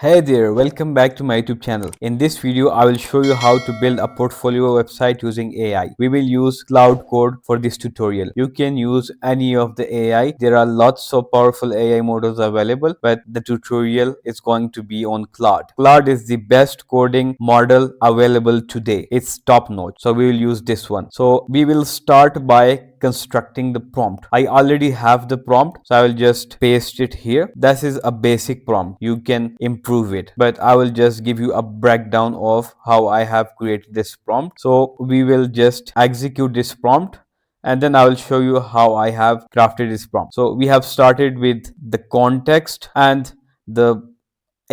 Hey there, welcome back to my YouTube channel. In this video, I will show you how to build a portfolio website using AI. We will use Cloud Code for this tutorial. You can use any of the AI. There are lots of powerful AI models available, but the tutorial is going to be on Claude. Claude is the best coding model available today. It's top notch. So we will use this one. So we will start by constructing the prompt. I already have the prompt, so I will just paste it here. This is a basic prompt. You can improve it, but I will just give you a breakdown of how I have created this prompt. So we will just execute this prompt and then I will show you how I have crafted this prompt. So we have started with the context and the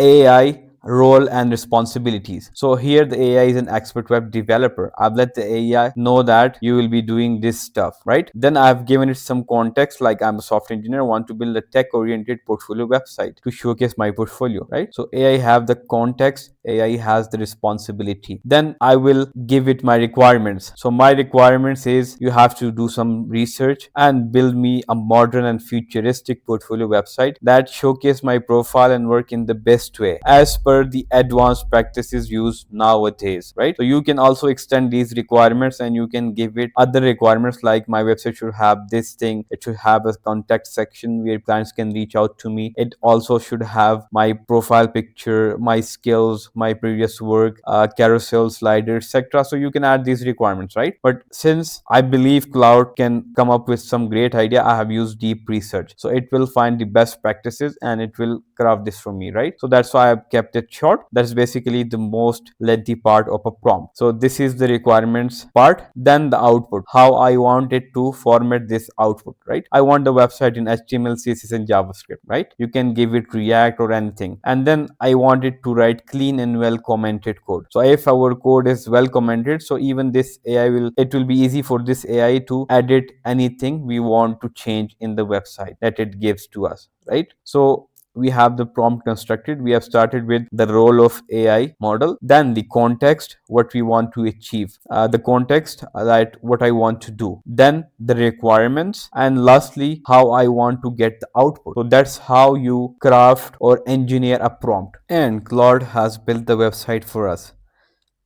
AI role and responsibilities. So here the AI is an expert web developer. I've let the AI know that you will be doing this stuff, right? Then I've given it some context like I'm a software engineer, want to build a tech oriented portfolio website to showcase my portfolio, right? So AI have the context, AI has the responsibility. Then I will give it my requirements. So my requirements is you have to do some research and build me a modern and futuristic portfolio website that showcase my profile and work in the best way as per the advanced practices used nowadays, right? So you can also extend these requirements and you can give it other requirements like my website should have this thing, it should have a contact section where clients can reach out to me, it also should have my profile picture, my skills, my previous work, carousel slider, etc. So you can add these requirements, right? But since I believe Cloud can come up with some great idea, I have used deep research, so it will find the best practices and it will craft this for me, right? So that's why I've kept it short. That's basically the most lengthy part of a prompt. So this is the requirements part. Then the output, how I want it to format this output, right? I want the website in HTML, CSS and JavaScript, right? You can give it React or anything. And then I want it to write clean and well commented code. So if our code is well commented, so even this AI it will be easy for this AI to edit anything we want to change in the website that it gives to us, right? So we have the prompt constructed. We have started with the role of AI model, then the context, what we want to achieve, the context that what I want to do, then the requirements, and lastly how I want to get the output. So that's how you craft or engineer a prompt. And Claude has built the website for us.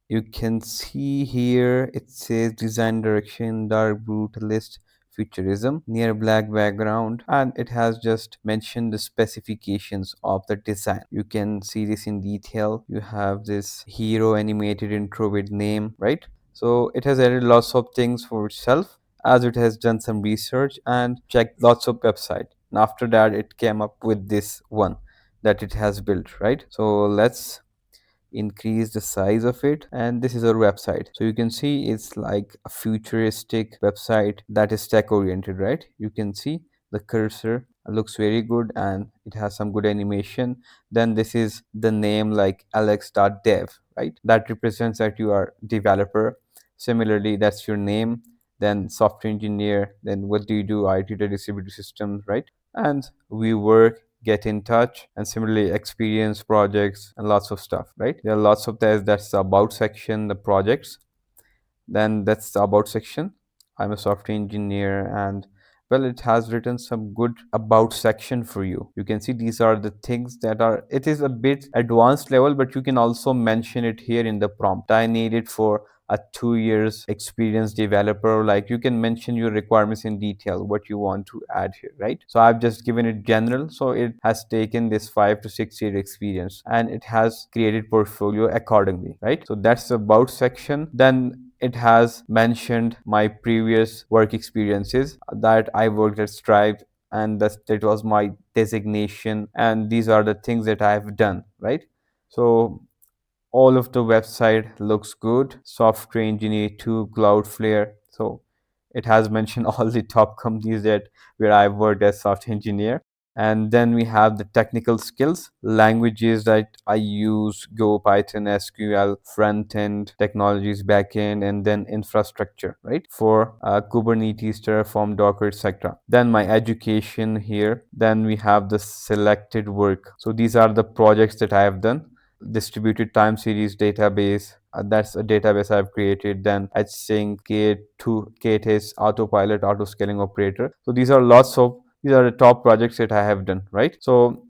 You can see here it says design direction, dark brutalist, futurism, near black background, and it has just mentioned the specifications of the design. You can see this in detail. You have this hero animated intro with name, right? So it has added lots of things for itself as it has done some research and checked lots of websites. And after that it came up with this one that it has built, right? So let's increase the size of it, and this is our website. So you can see it's like a futuristic website that is tech oriented, right? You can see the cursor looks very good and it has some good animation. Then this is the name like alex.dev, right? That represents that you are developer. Similarly, that's your name. Then software engineer, then what do you do? IT to distributed systems, right? And we work, get in touch, and similarly experience, projects, and lots of stuff, right? There are lots of things. That's the about section, the projects, then that's the about section. I'm a software engineer, and well, it has written some good about section for you. You can see these are the things that are, it is a bit advanced level, but you can also mention it here in the prompt. I need it for a 2 years experienced developer. Like you can mention your requirements in detail, what you want to add here, right? So I've just given it general, so it has taken this 5 to 6 year experience and it has created portfolio accordingly, right? So that's the about section. Then it has mentioned my previous work experiences, that I worked at Stripe and that was my designation, and these are the things that I have done, right? So all of the website looks good. Software engineer to Cloudflare. So it has mentioned all the top companies that where I worked as software engineer. And then we have the technical skills, languages that I use: Go, Python, SQL, front end technologies, back end, and then infrastructure, right? For Kubernetes, Terraform, Docker, etc. Then my education here. Then we have the selected work. So these are the projects that I have done. Distributed time series database, that's a database I've created. Then HSync, K2, KTS, autopilot, auto scaling operator. So these are the top projects that I have done, right? So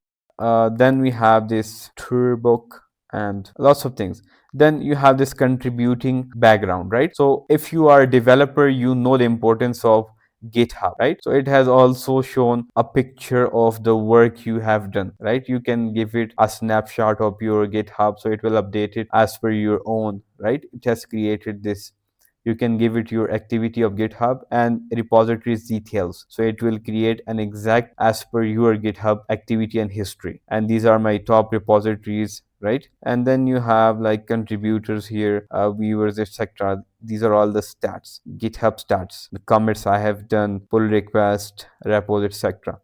then we have this tour book and lots of things. Then you have this contributing background, right? So if you are a developer, you know the importance of GitHub, right? So it has also shown a picture of the work you have done, right? You can give it a snapshot of your GitHub, so it will update it as per your own, right? It has created this. You can give it your activity of GitHub and repositories details, so it will create an exact as per your GitHub activity and history. And these are my top repositories, right? And then you have like contributors here, viewers, etc. These are all the stats, GitHub stats, the commits I have done, pull request, repos, etc.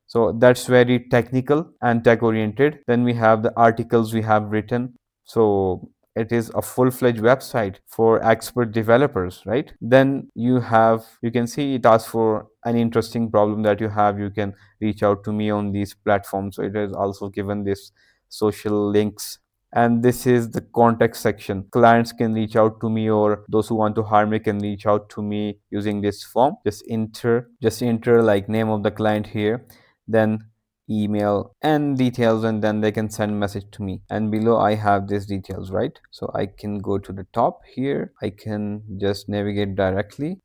So that's very technical and tech oriented. Then we have the articles we have written. So it is a full-fledged website for expert developers, right? Then you can see it asks for an interesting problem that you have. You can reach out to me on these platforms. So it has also given this social links. And this is the contact section. Clients can reach out to me, or those who want to hire me can reach out to me using this form. Just enter like name of the client here, then email and details, and then they can send message to me. And below I have these details, right? So I can go to the top here. I can just navigate directly,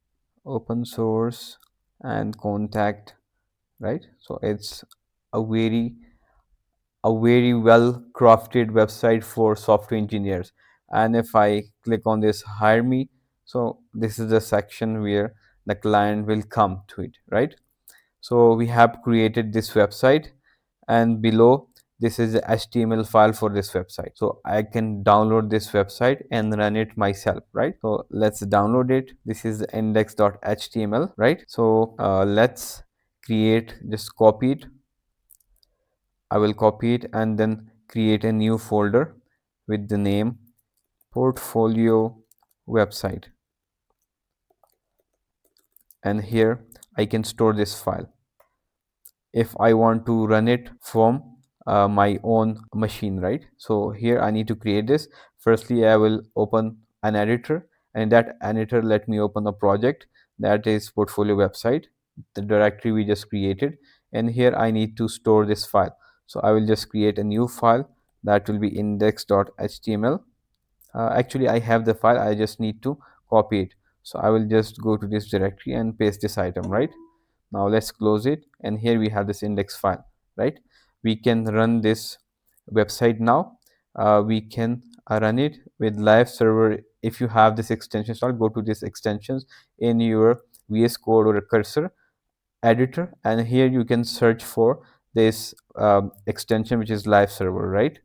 open source and contact, right? So it's a very well crafted website for software engineers. And if I click on this hire me, so this is the section where the client will come to it, right? So we have created this website, and below this is the HTML file for this website. So I can download this website and run it myself, right? So let's download it. This is the index.html, right? So let's just copy it. I will copy it and then create a new folder with the name portfolio website, and here I can store this file if I want to run it from my own machine, right? So here I need to create this. Firstly, I will open an editor, and that editor let me open a project that is portfolio website, the directory we just created. And here I need to store this file. So I will just create a new file that will be index.html. Actually, I have the file, I just need to copy it. So I will just go to this directory and paste this item, right? Now let's close it, and here we have this index file, right? We can run this website now. We can run it with live server. If you have this extension installed, go to this extensions in your VS Code or a cursor editor, and here you can search for this extension, which is live server, right?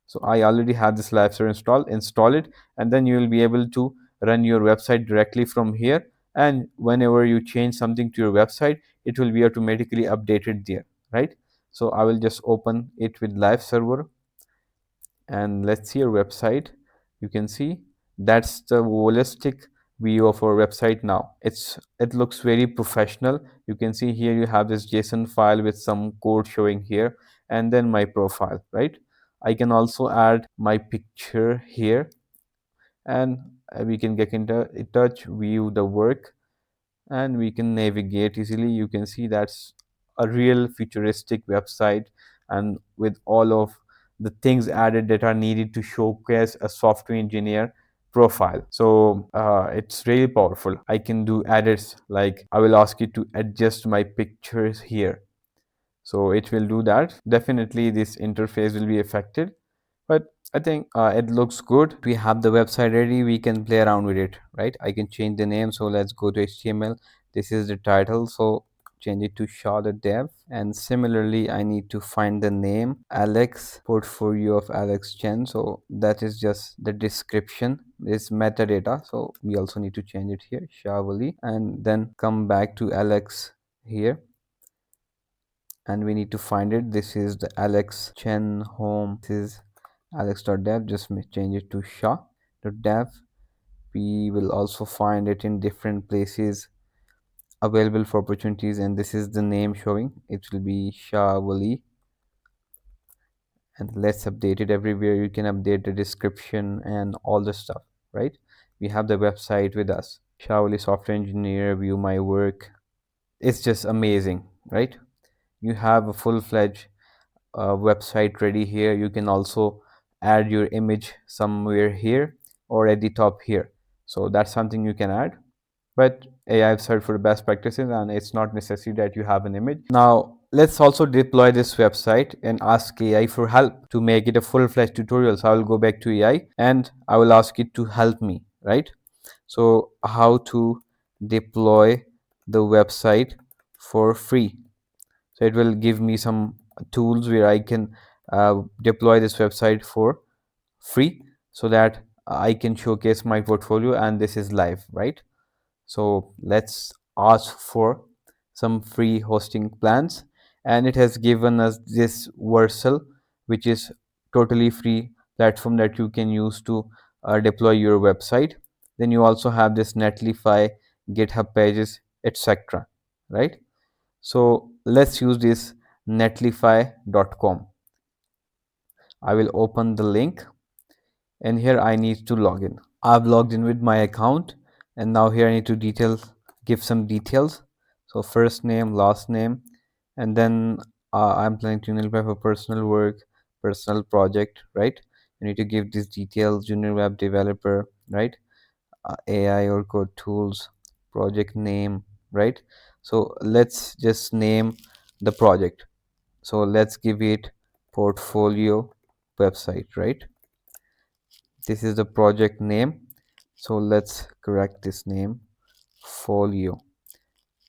So I already have this live server install it, and then you will be able to run your website directly from here. And whenever you change something to your website, it will be automatically updated there, right? So I will just open it with live server, and let's see our website. You can see that's the holistic view of our website now. It looks very professional. You can see here you have this JSON file with some code showing here, and then my profile, right? I can also add my picture here, and we can get into touch, view the work, and we can navigate easily. You can see that's a real futuristic website, and with all of the things added that are needed to showcase a software engineer profile. So it's really powerful. I can do edits, like I will ask you to adjust my pictures here, so it will do that. Definitely this interface will be affected, but I think it looks good. We have the website ready, we can play around with it, right? I can change the name. So let's go to HTML. This is the title, so change it to Shaw the dev. And similarly, I need to find the name Alex, portfolio of Alex Chen. So that is just the description, this metadata. So we also need to change it here, Shavali, and then come back to Alex here, and we need to find it. This is the Alex Chen home. This is alex.dev. Just change it to Shaw.dev. We will also find it in different places available for opportunities, and this is the name showing. It will be Shawali, and let's update it everywhere. You can update the description and all the stuff, right? We have the website with us. Shawali software engineer, view my work. It's just amazing, right? You have a full-fledged website ready here. You can also add your image somewhere here or at the top here. So that's something you can add. But AI have said for the best practices, and it's not necessary that you have an image. Now let's also deploy this website and ask AI for help to make it a full-fledged tutorial. So I will go back to AI and I will ask it to help me, right? So how to deploy the website for free. So it will give me some tools where I can deploy this website for free so that I can showcase my portfolio, and this is live, right? So let's ask for some free hosting plans, and it has given us this Versal, which is totally free platform that you can use to deploy your website. Then you also have this Netlify, GitHub pages, etc. Right? So let's use this netlify.com. I will open the link, and here I need to log in. I've logged in with my account, and now here I need to give some details. So first name, last name, and then I'm planning to apply for personal work, personal project, right? You need to give these details: junior web developer, right? AI or code tools, project name, right? So let's just name the project. So let's give it portfolio website, right? This is the project name. So let's correct this name, folio,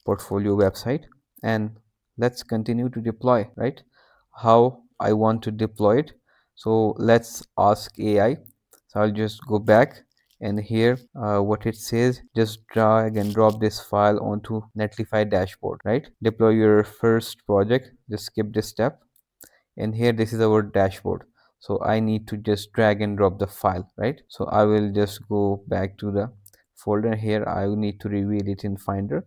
portfolio website, and let's continue to deploy, right? How I want to deploy it. So let's ask AI. So I'll just go back, and here what it says, just drag and drop this file onto Netlify dashboard, right? Deploy your first project, just skip this step, and here this is our dashboard. So I need to just drag and drop the file, right? So I will just go back to the folder. Here I will need to reveal it in Finder.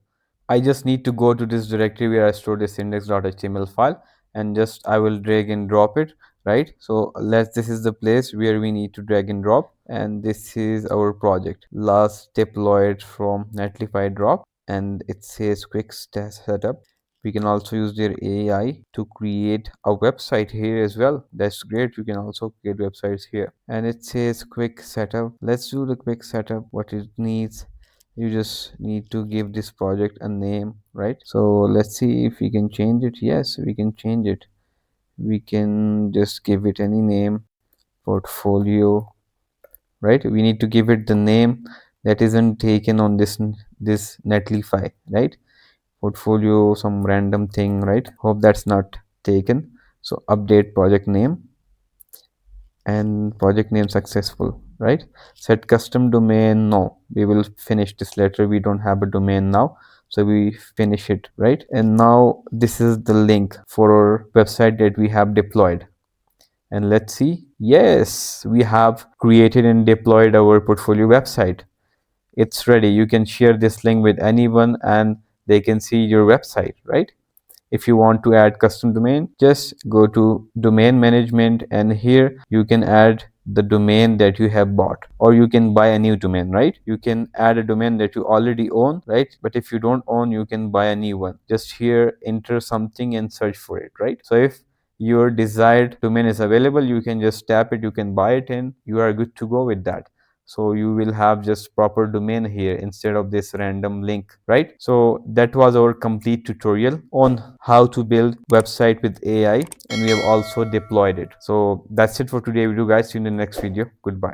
I just need to go to this directory where I store this index.html file, and just I will drag and drop it, right? So this is the place where we need to drag and drop, and this is our project last deployed from Netlify drop, and it says quick setup. We can also use their AI to create a website here as well. That's great. You can also create websites here, and it says quick setup. Let's do the quick setup. What it needs, you just need to give this project a name, right? So let's see if we can change it. Yes, we can change it. We can just give it any name, portfolio, right? We need to give it the name that isn't taken on this Netlify, right? Portfolio, some random thing, right? Hope that's not taken. So update project name, and project name successful, right? Set custom domain, no, we will finish this later. We don't have a domain now, so we finish it, right? And now this is the link for our website that we have deployed, and let's see. Yes, we have created and deployed our portfolio website. It's ready. You can share this link with anyone and they can see your website, right? If you want to add custom domain, just go to domain management, and here you can add the domain that you have bought, or you can buy a new domain, right? You can add a domain that you already own, right? But if you don't own, you can buy a new one. Just here enter something and search for it, right? So if your desired domain is available, you can just tap it, you can buy it, and you are good to go with that. So you will have just proper domain here instead of this random link, right? So that was our complete tutorial on how to build website with AI, and we have also deployed it. So that's it for today video, guys. See you in the next video. Goodbye.